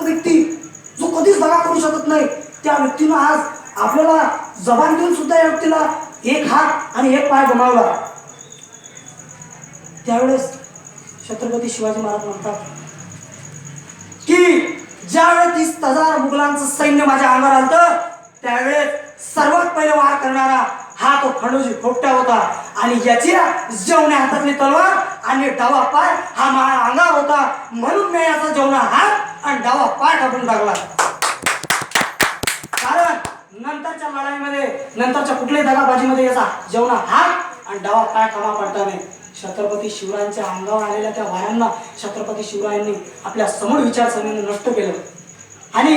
व्यक्ती जो कधीच दगा करू शकत नाही, त्या व्यक्तीनं आज आपल्याला जबान देऊन सुद्धा या व्यक्तीला एक हात आणि एक पाय गमावला. त्यावेळेस छत्रपती शिवाजी महाराज म्हणतात की ज्यावेळेस 30,000 मुघलांचं सैन्य माझ्या अंगावर आलं, त्यावेळेस सर्वात पहिले वार करणारा हा तो खंडोजी खोपटा होता आणि याच्या जेवण्या हातातली तलवार आणि डावा पाय हा माझ्या अंगावर होता, म्हणून मी याचा जेवणा हात आणि डावा पाय कापून टाकला. कारण नंतरच्या लढाईमध्ये, नंतरच्या कुठल्याही दगाबाजीमध्ये याचा जेवणा हात आणि डावा पाय कामा पडता नाही. छत्रपती शिवरायांच्या अंगावर आलेल्या त्या वाऱ्यांना छत्रपती शिवरायांनी आपल्या समोर विचारसरणीने नष्ट केलं. आणि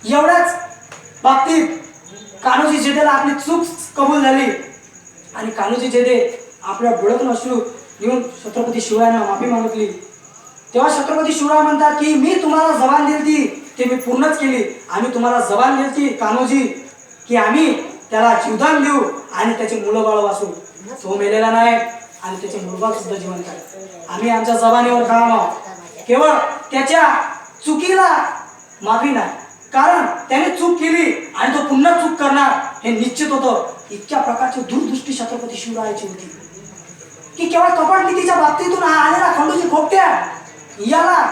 एवढ्याच बाबतीत कान्होजी जेधेला आपली चूक कबूल झाली आणि कान्होजी जेधे आपल्या डोळ्यातून अश्रू घेऊन छत्रपती शिवरायांना माफी मागितली. तेव्हा छत्रपती शिवराय म्हणतात की मी तुम्हाला जबान दिली ती मी पूर्णच केली. आम्ही तुम्हाला जबान दिली कान्होजी की आम्ही त्याला जीवदान देऊ आणि त्याचे मुलं बाळ वाचू. तो मेलेला नाही आणि त्याचे मुलगा सुद्धा जिवंत आहे. आम्ही आमच्या जबानीवर काम आहोत. केवळ त्याच्या चुकीला माफी नाही, कारण त्याने चूक केली आणि तो पुन्हा चूक करणार हे निश्चित होतं. इतक्या प्रकारची दूरदृष्टी छत्रपती शिवरायाची होती की केवळ कपट नीतीच्या बाबतीतून आलेला खंडोजी खोपट्या याला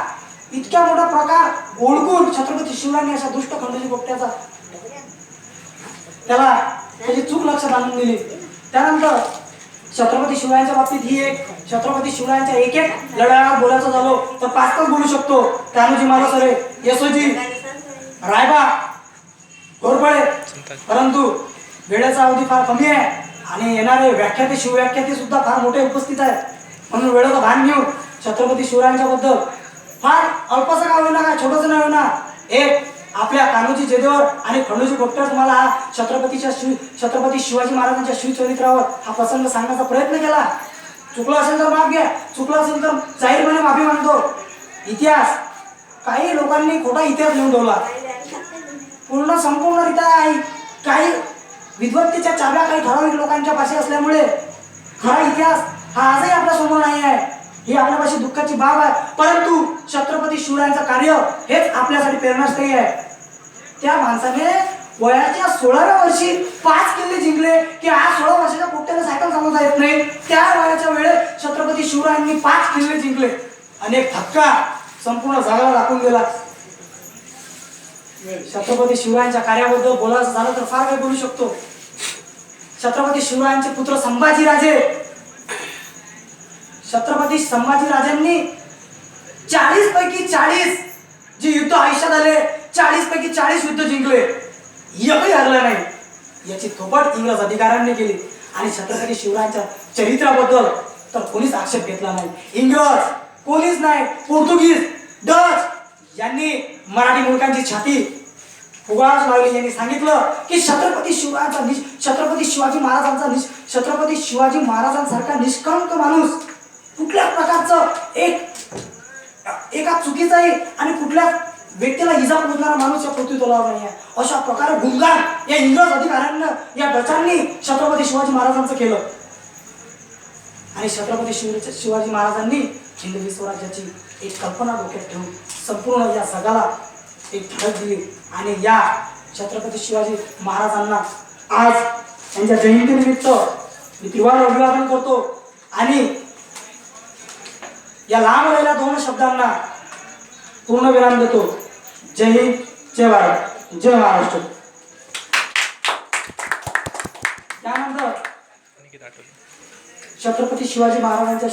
इतक्या मोठा प्रकार ओळखून छत्रपती शिवरायांनी अशा दुष्ट खंडोजी खोपट्याचा त्याला त्याची चूक लक्षात आणून दिली. त्यानंतर छत्रपती शिवरायांच्या बाबतीत ही एक छत्रपती शिवरायांच्या एक एक लढाईवर बोलायचं झालो तर 5 तास बोलू शकतो. कान्होजी महाराज, यशोजी, रायबा, घोरपडे, परंतु वेळेचा अवधी फार कमी आहे आणि येणारे व्याख्याते शिवव्याख्याते सुद्धा फार मोठे उपस्थित आहेत. म्हणून वेळेचं भान घेऊन छत्रपती शिवरायांच्या बद्दल फार अल्पसं का होईना, काय छोटंसं नाही होईना, एक आपल्या कान्होजी जेधेवर आणि खंडोजी खोपट्यावर तुम्हाला हा छत्रपती शिवाजी महाराजांच्या शिवचरित्रावर हा प्रसंग सांगण्याचा प्रयत्न केला. चुकलं असेल तर माफ घ्या, चुकलं असेल तर जाहीरपणे माफी मागतो. इतिहास काही लोकांनी खोटा इतिहास लिहून ठेवला, पूर्ण संपूर्णरित्या काही विद्वत्तेच्या चाव्या काही ठराविक लोकांच्या पाशी असल्यामुळे खरा इतिहास हा आजही आपल्या समोर नाही आहे. ही आपल्यापाशी दुःखाची बाब आहे. परंतु छत्रपती शिवरायांचं कार्य हेच आपल्यासाठी प्रेरणास्थायी आहे. त्या माणसाने वयाच्या 16व्या वर्षी 5 किल्ले जिंकले की आज 16 वर्षाच्या पोट्याला सायकल चालवता येत नाही. त्या वयाच्या वेळेत छत्रपती शिवरायांनी 5 किल्ले जिंकले. अनेक धक्का संपूर्ण जगाला दाखवून दिला. छत्रपती शिवरायांच्या कार्याबद्दल बोलायचं झालं तर फार काही बोलू शकतो. छत्रपती शिवरायांचे पुत्र संभाजीराजे, छत्रपती संभाजीराजांनी 40 पैकी 40 जे युद्ध आयुष्यात आले 40 पैकी 40 युद्ध जिंकले, एकही हरला नाही. याची थोपट इंग्रज अधिकाऱ्यांनी केली आणि छत्रपती शिवरायांच्या चरित्राबद्दल तर कोणीच आक्षेप घेतला नाही. इंग्रज कोणीच नाही, पोर्तुगीज, डच यांनी मराठी मुलकांची छाती फुगास लावली. यांनी सांगितलं की छत्रपती शिवाजी महाराजांसारखा निष्कंक माणूस कुठल्या प्रकारचं एका चुकीचाही आणि कुठल्या व्यक्तीला इजा पोहोचणारा माणूस या पृथ्वी तलावर नाही आहे. अशा प्रकारे गुणगान या इंग्रज अधिकाऱ्यांना, या डचांनी छत्रपती शिवाजी महाराजांचं केलं. आणि छत्रपती शिवाजी महाराजांनी हिंदवी स्वराज्याची एक कल्पना डोक्यात ठेवून संपूर्ण या जगाला एक धडक दिली. आणि या छत्रपती शिवाजी महाराजांना आज त्यांच्या जयंतीनिमित्त मी त्रिवार अभिवादन करतो आणि या लांब राहिलेल्या 2 शब्दांना पूर्ण विराम देतो. जय हिंद, जय भारत, जय महाराष्ट्र. त्यानंतर छत्रपती शिवाजी महाराजांच्या